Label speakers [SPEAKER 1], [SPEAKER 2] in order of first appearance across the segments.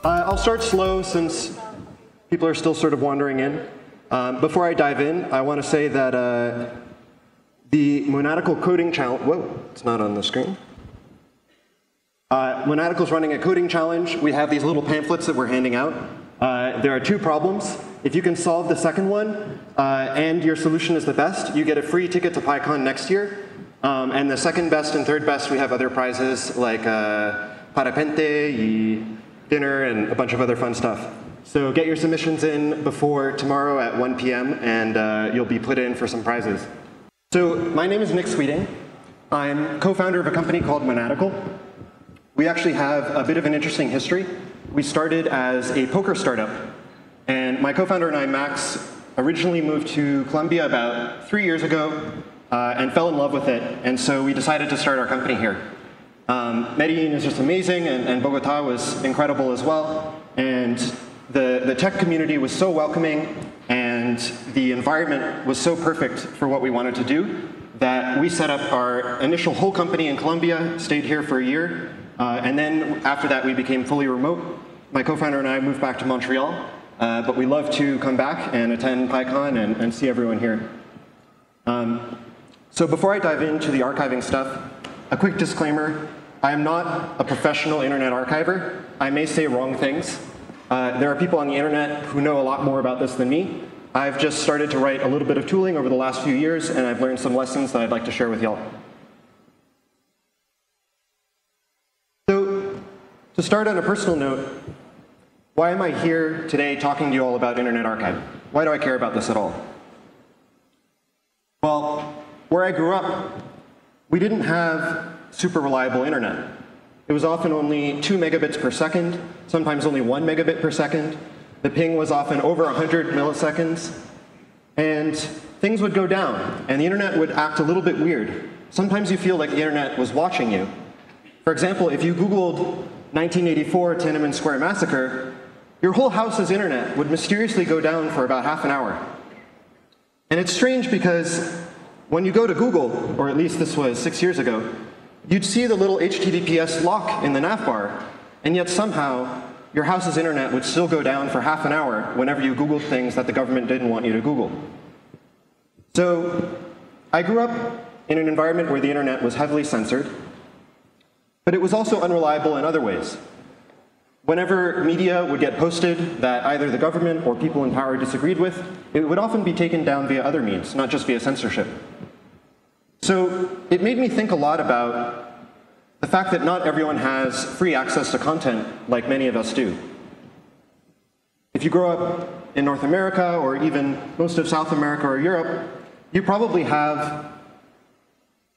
[SPEAKER 1] I'll start slow since people are still sort of wandering in. Before I dive in, I want to say that the Monadical coding challenge, whoa, it's not on the screen. Monadical's running a coding challenge. We have these little pamphlets that we're handing out. There are 2 problems. If you can solve the second one and your solution is the best, you get a free ticket to PyCon next year. And the second best and third best, we have other prizes like parapente, dinner, and a bunch of other fun stuff. So get your submissions in before tomorrow at 1 p.m. and you'll be put in for some prizes. So my name is Nick Sweeting. I'm co-founder of a company called Monadical. We actually have a bit of an interesting history. We started as a poker startup. And my co-founder and I, Max, originally moved to Colombia about 3 years ago and fell in love with it. And so we decided to start our company here. Medellin is just amazing, and Bogota was incredible as well. And the tech community was so welcoming, and the environment was so perfect for what we wanted to do that we set up our initial whole company in Colombia, stayed here for a year, and then after that we became fully remote. My co-founder and I moved back to Montreal, but we love to come back and attend PyCon and see everyone here. So before I dive into the archiving stuff, a quick disclaimer. I am not a professional internet archiver. I may say wrong things. There are people on the internet who know a lot more about this than me. I've just started to write a little bit of tooling over the last few years, and I've learned some lessons that I'd like to share with y'all. So, to start on a personal note, why am I here today talking to you all about Internet Archive? Why do I care about this at all? Well, where I grew up, we didn't have super reliable internet. It was often only 2 megabits per second, sometimes only 1 megabit per second. The ping was often over 100 milliseconds. And things would go down, and the internet would act a little bit weird. Sometimes you feel like the internet was watching you. For example, if you Googled 1984 Tiananmen Square massacre, your whole house's internet would mysteriously go down for about half an hour. And it's strange because when you go to Google, or at least this was 6 years ago, you'd see the little HTTPS lock in the navbar, and yet somehow your house's internet would still go down for half an hour whenever you Googled things that the government didn't want you to Google. So I grew up in an environment where the internet was heavily censored, but it was also unreliable in other ways. Whenever media would get posted that either the government or people in power disagreed with, it would often be taken down via other means, not just via censorship. So it made me think a lot about the fact that not everyone has free access to content like many of us do. If you grow up in North America or even most of South America or Europe, you probably have,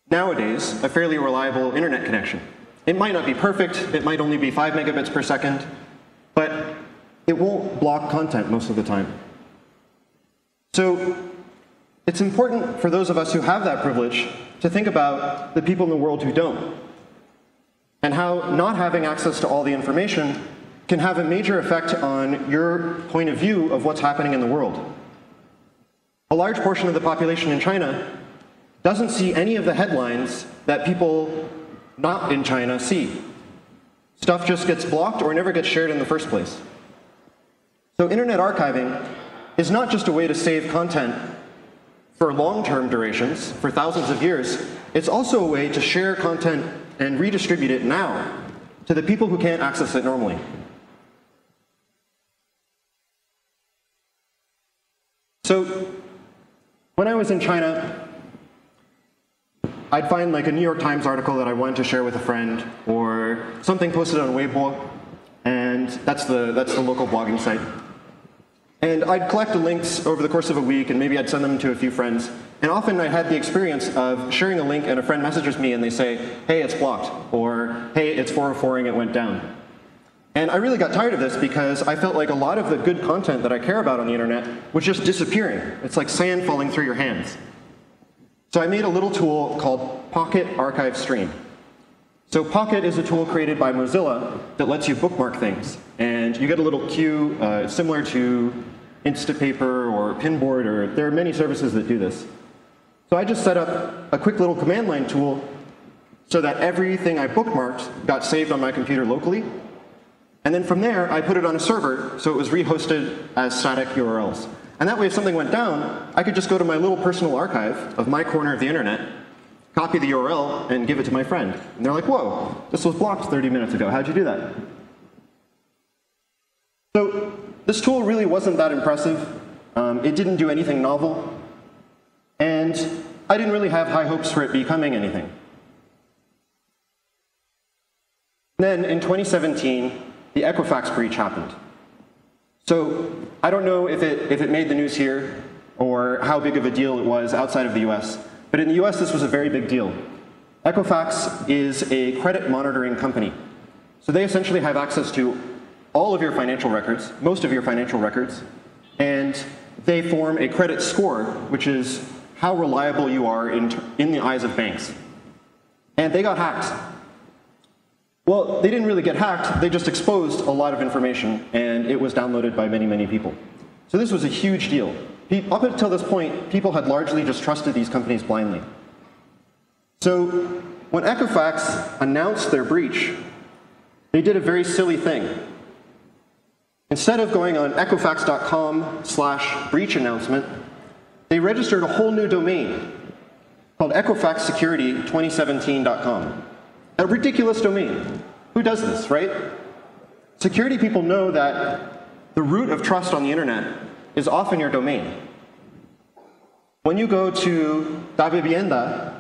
[SPEAKER 1] nowadays, a fairly reliable internet connection. It might not be perfect, it might only be 5 megabits per second, but it won't block content most of the time. So it's important for those of us who have that privilege to think about the people in the world who don't, and how not having access to all the information can have a major effect on your point of view of what's happening in the world. A large portion of the population in China doesn't see any of the headlines that people not in China see. Stuff just gets blocked or never gets shared in the first place. So internet archiving is not just a way to save content for long-term durations, for thousands of years. It's also a way to share content and redistribute it now to the people who can't access it normally. So when I was in China, I'd find like a New York Times article that I wanted to share with a friend, or something posted on Weibo, and that's the local blogging site. And I'd collect the links over the course of a week, and maybe I'd send them to a few friends. And often I had the experience of sharing a link, and a friend messages me, and they say, hey, it's blocked, or hey, it's 404ing, it went down. And I really got tired of this because I felt like a lot of the good content that I care about on the internet was just disappearing. It's like sand falling through your hands. So I made a little tool called Pocket Archive Stream. So Pocket is a tool created by Mozilla that lets you bookmark things. And you get a little queue similar to Instapaper or Pinboard, or there are many services that do this. So I just set up a quick little command line tool so that everything I bookmarked got saved on my computer locally. And then from there, I put it on a server, so it was rehosted as static URLs. And that way, if something went down, I could just go to my little personal archive of my corner of the internet, copy the URL, and give it to my friend. And they're like, whoa, this was blocked 30 minutes ago. How'd you do that? So this tool really wasn't that impressive. It didn't do anything novel. And I didn't really have high hopes for it becoming anything. Then in 2017, the Equifax breach happened. So I don't know if it made the news here or how big of a deal it was outside of the US, but in the US this was a very big deal. Equifax is a credit monitoring company. So they essentially have access to all of your financial records, most of your financial records, and they form a credit score, which is how reliable you are in the eyes of banks. And they got hacked. Well, they didn't really get hacked, they just exposed a lot of information, and it was downloaded by many, many people. So this was a huge deal. Up until this point, people had largely just trusted these companies blindly. So when Equifax announced their breach, they did a very silly thing. Instead of going on equifax.com/breach announcement, they registered a whole new domain called equifaxsecurity2017.com. A ridiculous domain. Who does this, right? Security people know that the root of trust on the internet is often your domain. When you go to davivienda,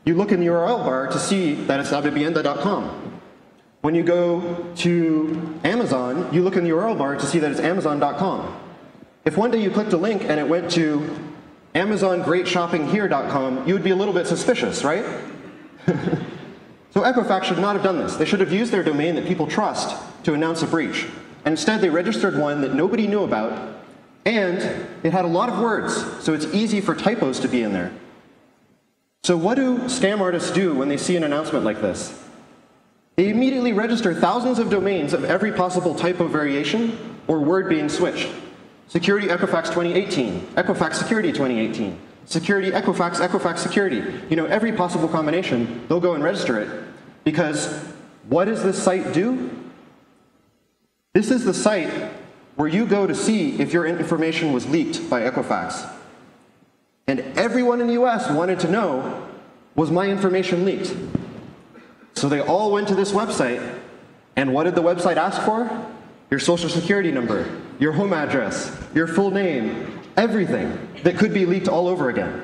[SPEAKER 1] you look in the URL bar to see that it's davivienda.com. When you go to Amazon, you look in the URL bar to see that it's amazon.com. If one day you clicked a link and it went to amazongreatshoppinghere.com, you would be a little bit suspicious, right? So Equifax should not have done this. They should have used their domain that people trust to announce a breach. And instead, they registered one that nobody knew about, and it had a lot of words, so it's easy for typos to be in there. So what do scam artists do when they see an announcement like this? They immediately register thousands of domains of every possible typo variation or word being switched. Security Equifax 2018, Equifax Security 2018, Security Equifax, Equifax Security. You know, every possible combination, they'll go and register it. Because what does this site do? This is the site where you go to see if your information was leaked by Equifax. And everyone in the US wanted to know, was my information leaked? So they all went to this website, and what did the website ask for? Your social security number, your home address, your full name, everything that could be leaked all over again.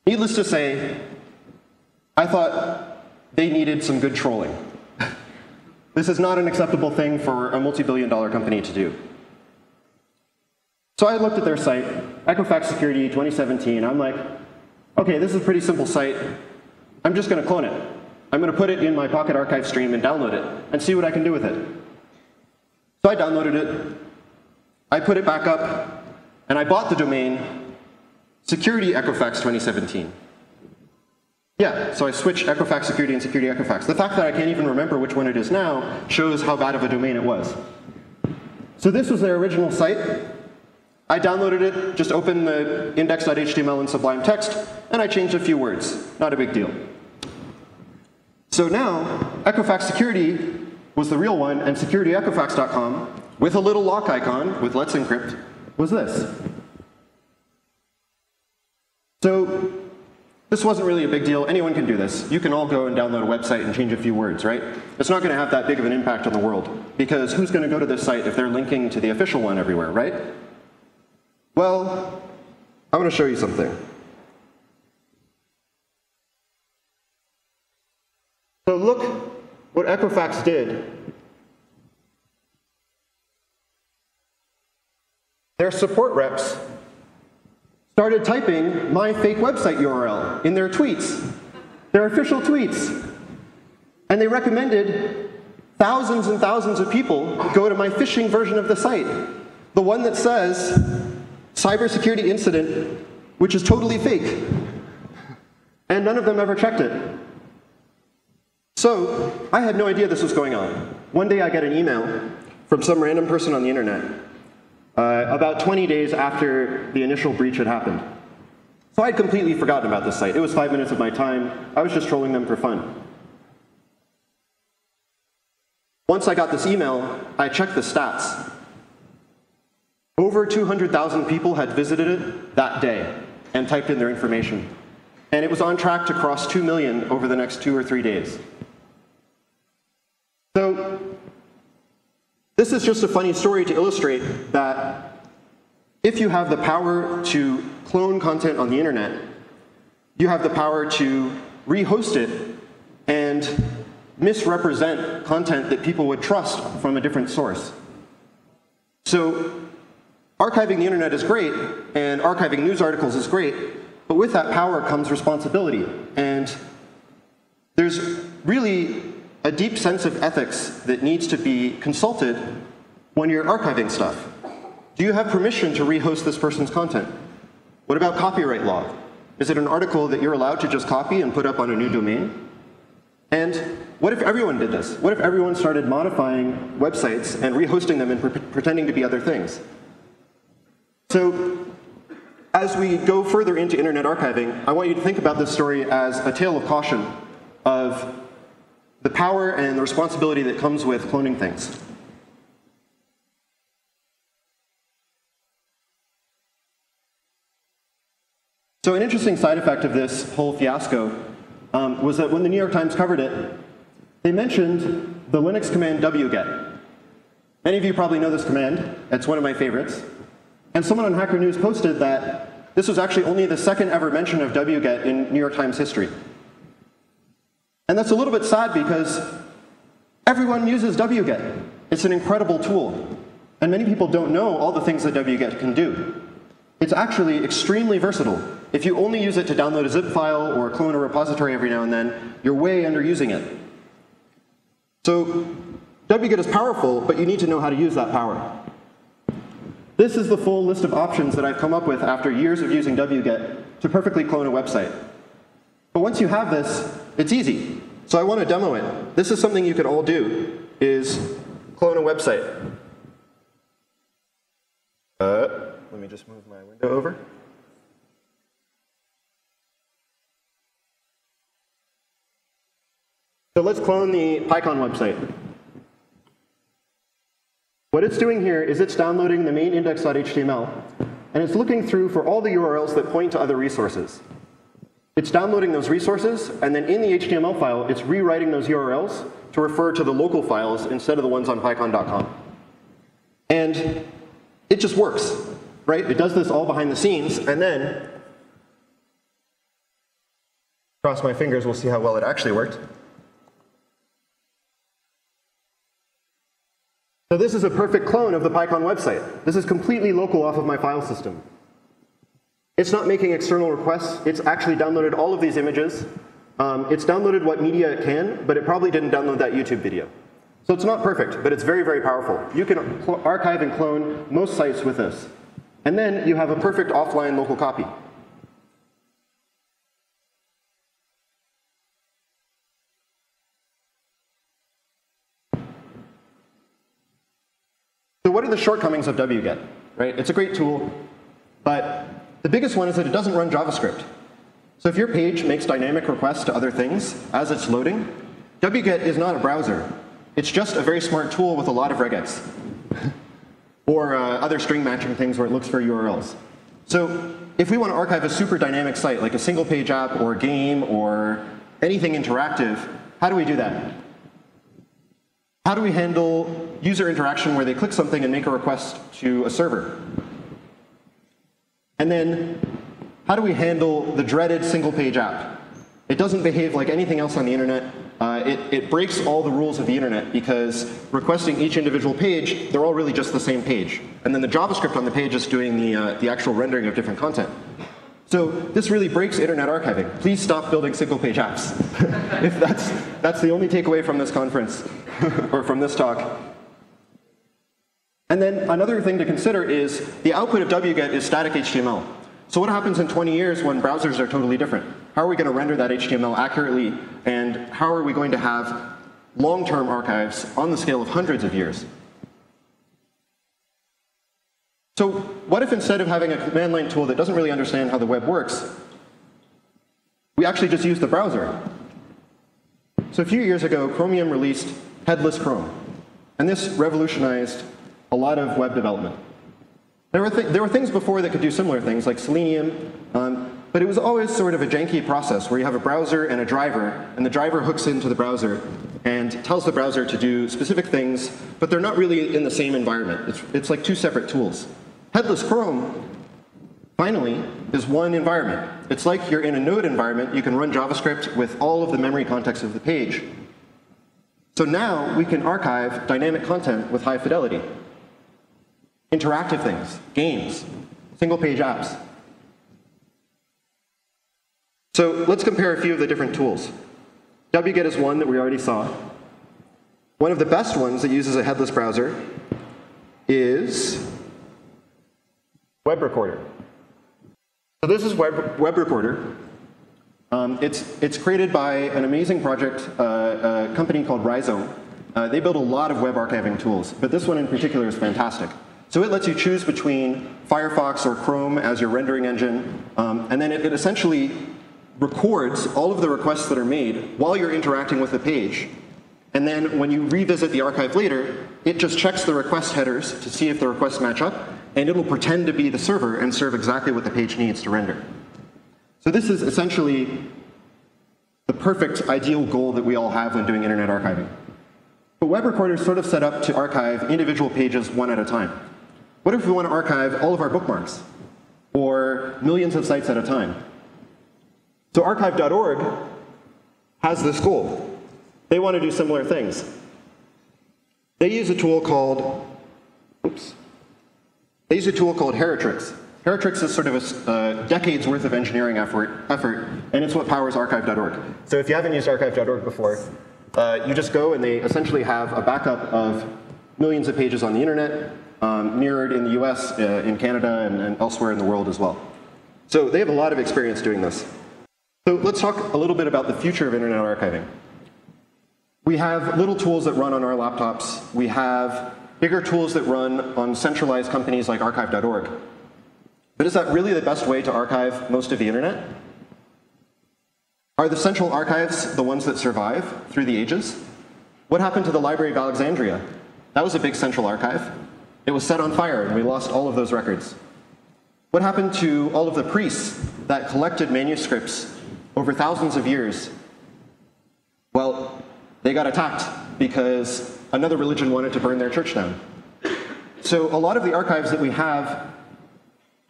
[SPEAKER 1] Needless to say, I thought they needed some good trolling. This is not an acceptable thing for a multi-billion-dollar company to do. So I looked at their site, Equifax Security 2017. I'm like, okay, this is a pretty simple site. I'm just going to clone it. I'm going to put it in my Pocket Archive stream and download it and see what I can do with it. So I downloaded it. I put it back up, and I bought the domain Security Equifax 2017. Yeah, so I switched Equifax Security and Security Equifax. The fact that I can't even remember which one it is now shows how bad of a domain it was. So this was their original site. I downloaded it, just opened the index.html in Sublime Text, and I changed a few words. Not a big deal. So now, Equifax Security was the real one, and securityequifax.com, with a little lock icon, with Let's Encrypt, was this. So this wasn't really a big deal. Anyone can do this. You can all go and download a website and change a few words, right? It's not going to have that big of an impact on the world, because who's going to go to this site if they're linking to the official one everywhere, right? Well, I'm going to show you something. So look what Equifax did. Their support reps started typing my fake website URL in their tweets, their official tweets. And they recommended thousands and thousands of people go to my phishing version of the site, the one that says cybersecurity incident, which is totally fake. And none of them ever checked it. So I had no idea this was going on. One day I get an email from some random person on the internet about 20 days after the initial breach had happened. So I'd completely forgotten about this site. It was 5 minutes of my time. I was just trolling them for fun. Once I got this email, I checked the stats. Over 200,000 people had visited it that day and typed in their information. And it was on track to cross 2 million over the next 2 or 3 days. So this is just a funny story to illustrate that if you have the power to clone content on the internet, you have the power to rehost it and misrepresent content that people would trust from a different source. So archiving the internet is great, and archiving news articles is great, but with that power comes responsibility. And there's really a deep sense of ethics that needs to be consulted when you're archiving stuff. Do you have permission to rehost this person's content? What about copyright law? Is it an article that you're allowed to just copy and put up on a new domain? And what if everyone did this? What if everyone started modifying websites and rehosting them and pretending to be other things? So as we go further into internet archiving, I want you to think about this story as a tale of caution of the power and the responsibility that comes with cloning things. So an interesting side effect of this whole fiasco was that when the New York Times covered it, they mentioned the Linux command wget. Many of you probably know this command. It's one of my favorites. And someone on Hacker News posted that this was actually only the second ever mention of wget in New York Times history. And that's a little bit sad because everyone uses wget. It's an incredible tool. And many people don't know all the things that wget can do. It's actually extremely versatile. If you only use it to download a zip file or clone a repository every now and then, you're way underusing it. So wget is powerful, but you need to know how to use that power. This is the full list of options that I've come up with after years of using wget to perfectly clone a website. But once you have this, it's easy. So I want to demo it. This is something you could all do, is clone a website. Let me just move my window over. So let's clone the PyCon website. What it's doing here is it's downloading the main index.html, and it's looking through for all the URLs that point to other resources. It's downloading those resources, and then in the HTML file, it's rewriting those URLs to refer to the local files instead of the ones on pycon.com. And it just works, right? It does this all behind the scenes, and then, cross my fingers, we'll see how well it actually worked. So this is a perfect clone of the PyCon website. This is completely local off of my file system. It's not making external requests. It's actually downloaded all of these images. It's downloaded what media it can, but it probably didn't download that YouTube video. So it's not perfect, but it's very, very powerful. You can archive and clone most sites with this. And then you have a perfect offline local copy. So what are the shortcomings of wget? Right? It's a great tool, but the biggest one is that it doesn't run JavaScript. So if your page makes dynamic requests to other things as it's loading, wget is not a browser. It's just a very smart tool with a lot of regex. Or other string matching things where it looks for URLs. So if we want to archive a super dynamic site, like a single page app or a game or anything interactive, how do we do that? How do we handle user interaction where they click something and make a request to a server? And then how do we handle the dreaded single page app? It doesn't behave like anything else on the internet. It breaks all the rules of the internet because requesting each individual page, they're all really just the same page. And then the JavaScript on the page is doing the actual rendering of different content. So this really breaks internet archiving. Please stop building single page apps. If that's the only takeaway from this conference or from this talk. And then another thing to consider is the output of wget is static HTML. So what happens in 20 years when browsers are totally different? How are we going to render that HTML accurately, and how are we going to have long-term archives on the scale of hundreds of years? So what if instead of having a command line tool that doesn't really understand how the web works, we actually just use the browser? So a few years ago, Chromium released Headless Chrome. And this revolutionized a lot of web development. There were things before that could do similar things, like Selenium, but it was always sort of a janky process where you have a browser and a driver, and the driver hooks into the browser and tells the browser to do specific things, but they're not really in the same environment. It's like two separate tools. Headless Chrome, finally, is one environment. It's like you're in a node environment. You can run JavaScript with all of the memory context of the page. So now we can archive dynamic content with high fidelity. Interactive things, games, single-page apps. So let's compare a few of the different tools. wget is one that we already saw. One of the best ones that uses a headless browser is Web Recorder. So this is Web Recorder. It's created by an amazing project, a company called Rhizome. They build a lot of web archiving tools, but this one in particular is fantastic. So it lets you choose between Firefox or Chrome as your rendering engine, and then it essentially records all of the requests that are made while you're interacting with the page. And then when you revisit the archive later, it just checks the request headers to see if the requests match up, and it'll pretend to be the server and serve exactly what the page needs to render. So this is essentially the perfect ideal goal that we all have when doing internet archiving. But Web Recorder is sort of set up to archive individual pages one at a time. What if we want to archive all of our bookmarks, or millions of sites at a time? So archive.org has this goal. They want to do similar things. They use a tool called, Heritrix. Heritrix is sort of a decade's worth of engineering effort, and it's what powers archive.org. So if you haven't used archive.org before, you just go and they essentially have a backup of millions of pages on the internet, mirrored in the US, in Canada, and elsewhere in the world as well. So they have a lot of experience doing this. So let's talk a little bit about the future of internet archiving. We have little tools that run on our laptops. We have bigger tools that run on centralized companies like archive.org. But is that really the best way to archive most of the internet? Are the central archives the ones that survive through the ages? What happened to the Library of Alexandria? That was a big central archive. It was set on fire, and we lost all of those records. What happened to all of the priests that collected manuscripts over thousands of years? Well, they got attacked because another religion wanted to burn their church down. So a lot of the archives that we have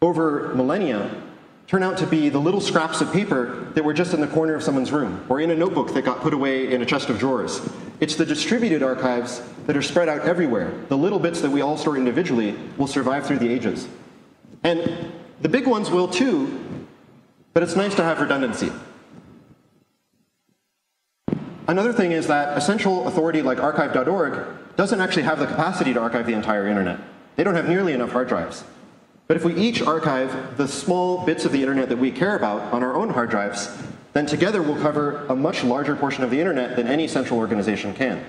[SPEAKER 1] over millennia turn out to be the little scraps of paper that were just in the corner of someone's room, or in a notebook that got put away in a chest of drawers. It's the distributed archives that are spread out everywhere. The little bits that we all store individually will survive through the ages. And the big ones will too, but it's nice to have redundancy. Another thing is that a central authority like archive.org doesn't actually have the capacity to archive the entire internet. They don't have nearly enough hard drives. But if we each archive the small bits of the internet that we care about on our own hard drives, then together we'll cover a much larger portion of the internet than any central organization can.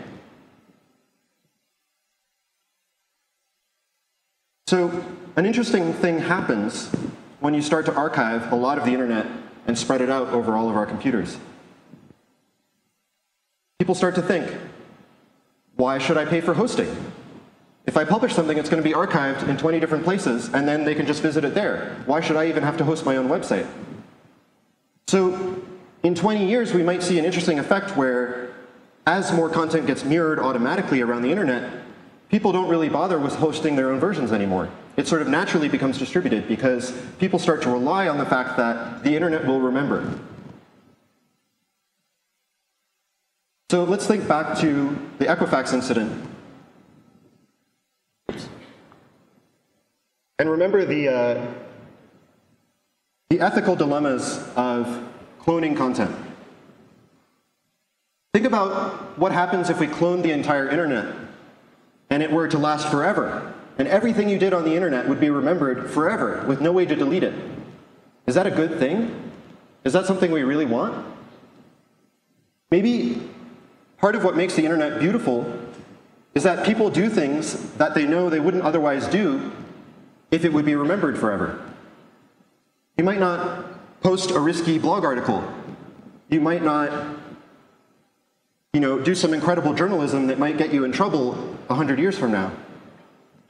[SPEAKER 1] So an interesting thing happens when you start to archive a lot of the internet and spread it out over all of our computers. People start to think, why should I pay for hosting? If I publish something, it's going to be archived in 20 different places, and then they can just visit it there. Why should I even have to host my own website? So in 20 years, we might see an interesting effect where as more content gets mirrored automatically around the internet, people don't really bother with hosting their own versions anymore. It sort of naturally becomes distributed because people start to rely on the fact that the internet will remember. So let's think back to the Equifax incident. And remember the ethical dilemmas of cloning content. Think about what happens if we cloned the entire internet and it were to last forever, and everything you did on the internet would be remembered forever with no way to delete it. Is that a good thing? Is that something we really want? Maybe part of what makes the internet beautiful is that people do things that they know they wouldn't otherwise do if it would be remembered forever. You might not post a risky blog article. You might not, do some incredible journalism that might get you in trouble 100 years from now.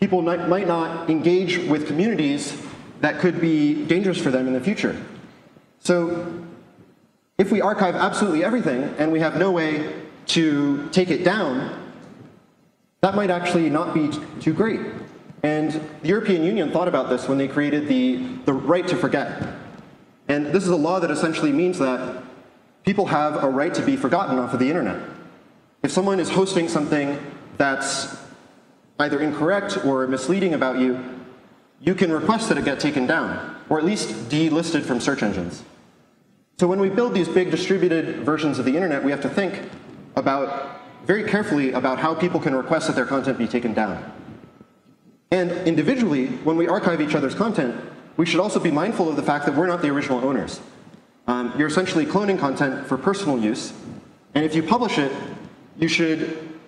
[SPEAKER 1] People might not engage with communities that could be dangerous for them in the future. So if we archive absolutely everything and we have no way to take it down, that might actually not be too great. And the European Union thought about this when they created the right to forget. And this is a law that essentially means that people have a right to be forgotten off of the internet. If someone is hosting something that's either incorrect or misleading about you, you can request that it get taken down, or at least delisted from search engines. So when we build these big distributed versions of the internet, we have to think very carefully about how people can request that their content be taken down. And individually, when we archive each other's content, we should also be mindful of the fact that we're not the original owners. You're essentially cloning content for personal use, and if you publish it, you should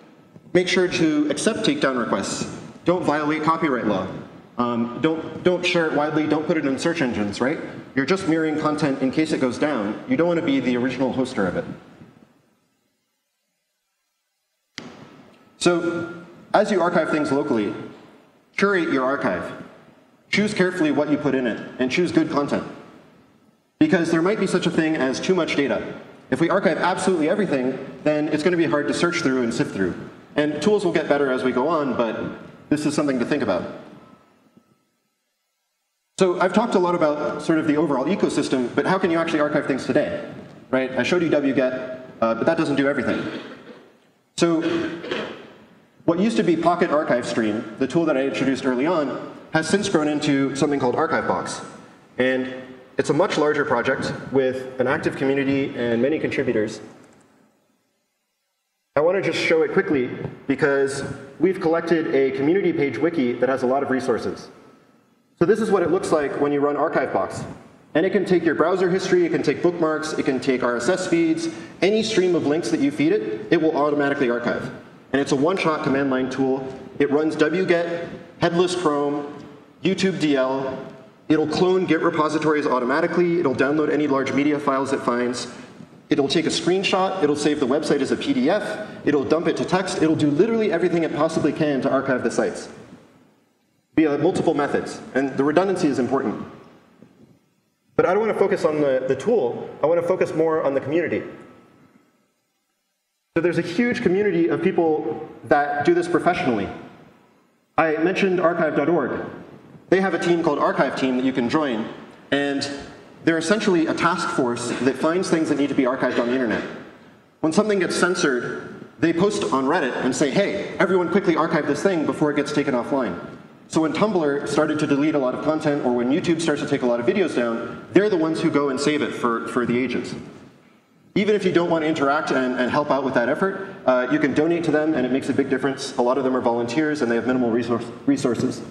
[SPEAKER 1] make sure to accept takedown requests. Don't violate copyright law. Don't share it widely, don't put it in search engines, right? You're just mirroring content in case it goes down. You don't want to be the original hoster of it. So, as you archive things locally, curate your archive. Choose carefully what you put in it, and choose good content. Because there might be such a thing as too much data. If we archive absolutely everything, then it's going to be hard to search through and sift through. And tools will get better as we go on, but this is something to think about. So I've talked a lot about sort of the overall ecosystem, but how can you actually archive things today? Right? I showed you wget, but that doesn't do everything. So what used to be Pocket Archive Stream, the tool that I introduced early on, has since grown into something called ArchiveBox. And it's a much larger project with an active community and many contributors. I want to just show it quickly because we've collected a community page wiki that has a lot of resources. So this is what it looks like when you run ArchiveBox. And it can take your browser history, it can take bookmarks, it can take RSS feeds, any stream of links that you feed it, it will automatically archive. And it's a one-shot command line tool. It runs wget, Headless Chrome, YouTube DL. It'll clone Git repositories automatically. It'll download any large media files it finds. It'll take a screenshot. It'll save the website as a PDF. It'll dump it to text. It'll do literally everything it possibly can to archive the sites via multiple methods. And the redundancy is important. But I don't want to focus on the tool. I want to focus more on the community. So there's a huge community of people that do this professionally. I mentioned archive.org. They have a team called Archive Team that you can join, and they're essentially a task force that finds things that need to be archived on the internet. When something gets censored, they post on Reddit and say, hey, everyone quickly archive this thing before it gets taken offline. So when Tumblr started to delete a lot of content, or when YouTube starts to take a lot of videos down, they're the ones who go and save it for the ages. Even if you don't want to interact and help out with that effort, you can donate to them, and it makes a big difference. A lot of them are volunteers, and they have minimal resources.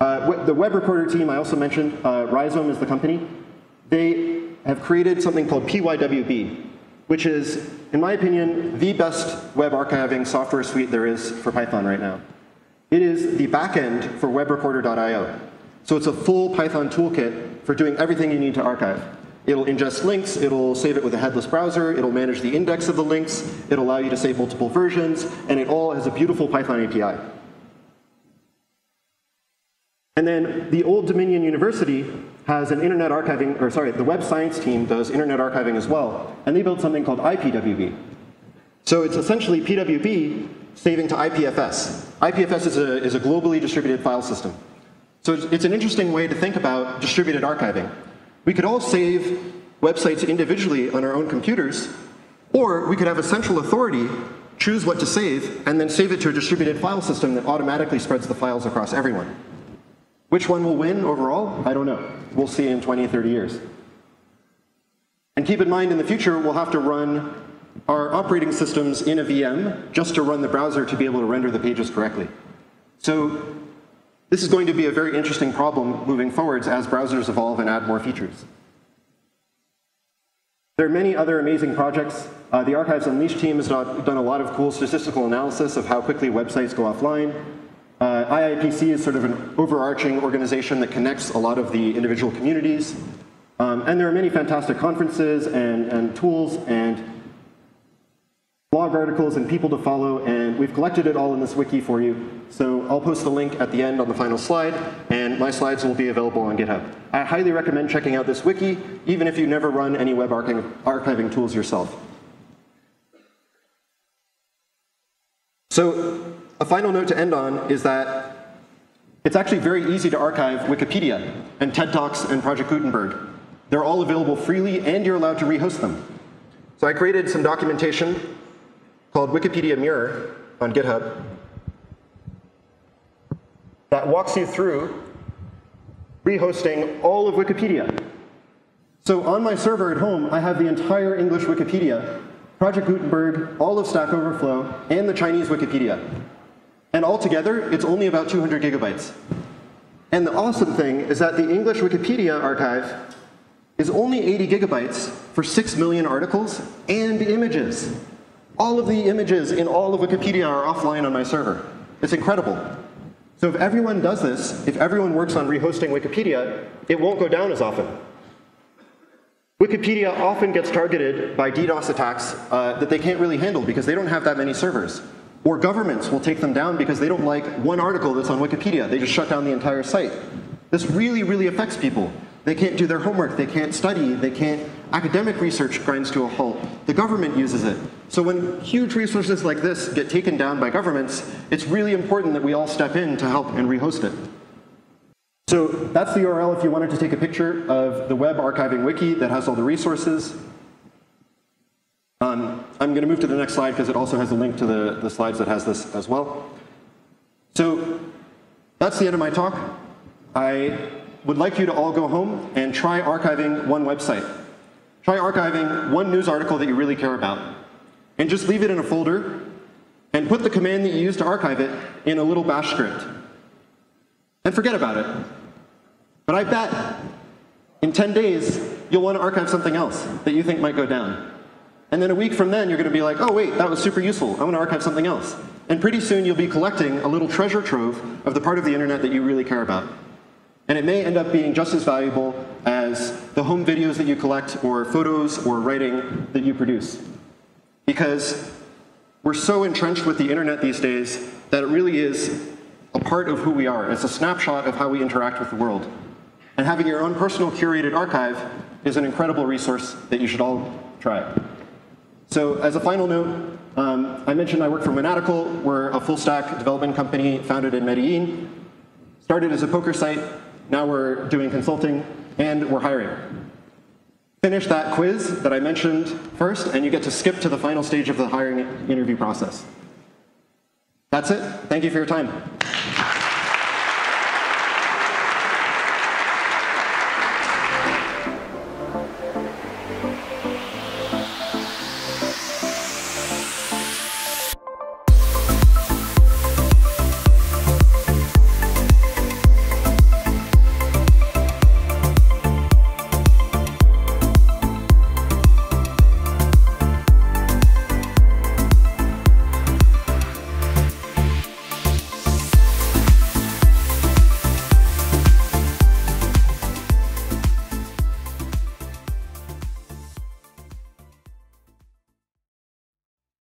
[SPEAKER 1] The web recorder team I also mentioned, Rhizome is the company. They have created something called PYWB, which is, in my opinion, the best web archiving software suite there is for Python right now. It is the backend for webrecorder.io. So it's a full Python toolkit for doing everything you need to archive. It'll ingest links, it'll save it with a headless browser, it'll manage the index of the links, it'll allow you to save multiple versions, and it all has a beautiful Python API. And then the old Dominion University has an internet archiving, or sorry, the web science team does internet archiving as well, and they built something called IPWB. So it's essentially PWB saving to IPFS. IPFS is a globally distributed file system. So it's an interesting way to think about distributed archiving. We could all save websites individually on our own computers, or we could have a central authority choose what to save, and then save it to a distributed file system that automatically spreads the files across everyone. Which one will win overall? I don't know. We'll see in 20, 30 years. And keep in mind, in the future, we'll have to run our operating systems in a VM just to run the browser to be able to render the pages correctly. So this is going to be a very interesting problem moving forwards as browsers evolve and add more features. There are many other amazing projects. The Archives Unleashed team has done a lot of cool statistical analysis of how quickly websites go offline. IIPC is sort of an overarching organization that connects a lot of the individual communities. And there are many fantastic conferences and tools, and blog articles and people to follow, and we've collected it all in this wiki for you. So I'll post the link at the end on the final slide, and my slides will be available on GitHub. I highly recommend checking out this wiki, even if you never run any web archiving tools yourself. So a final note to end on is that it's actually very easy to archive Wikipedia and TED Talks and Project Gutenberg. They're all available freely, and you're allowed to rehost them. So I created some documentation called Wikipedia Mirror on GitHub that walks you through rehosting all of Wikipedia. So on my server at home, I have the entire English Wikipedia, Project Gutenberg, all of Stack Overflow, and the Chinese Wikipedia. And altogether, it's only about 200 gigabytes. And the awesome thing is that the English Wikipedia archive is only 80 gigabytes for 6 million articles and images. All of the images in all of Wikipedia are offline on my server. It's incredible. So if everyone does this, if everyone works on rehosting Wikipedia, it won't go down as often. Wikipedia often gets targeted by DDoS attacks that they can't really handle because they don't have that many servers. Or governments will take them down because they don't like one article that's on Wikipedia. They just shut down the entire site. This really, really affects people. They can't do their homework, they can't study, they can't, academic research grinds to a halt. The government uses it. So when huge resources like this get taken down by governments, it's really important that we all step in to help and rehost it. So that's the URL if you wanted to take a picture of the web archiving wiki that has all the resources. I'm going to move to the next slide because it also has a link to the slides that has this as well. So that's the end of my talk. I would like you to all go home and try archiving one website. Try archiving one news article that you really care about. And just leave it in a folder and put the command that you use to archive it in a little bash script. And forget about it. But I bet in 10 days, you'll want to archive something else that you think might go down. And then a week from then, you're going to be like, oh wait, that was super useful. I want to archive something else. And pretty soon, you'll be collecting a little treasure trove of the part of the internet that you really care about. And it may end up being just as valuable as the home videos that you collect or photos or writing that you produce. Because we're so entrenched with the internet these days that it really is a part of who we are. It's a snapshot of how we interact with the world. And having your own personal curated archive is an incredible resource that you should all try. So as a final note, I mentioned I work for Monadical. We're a full-stack development company founded in Medellin. Started as a poker site. Now we're doing consulting, and we're hiring. Finish that quiz that I mentioned first, and you get to skip to the final stage of the hiring interview process. That's it. Thank you for your time.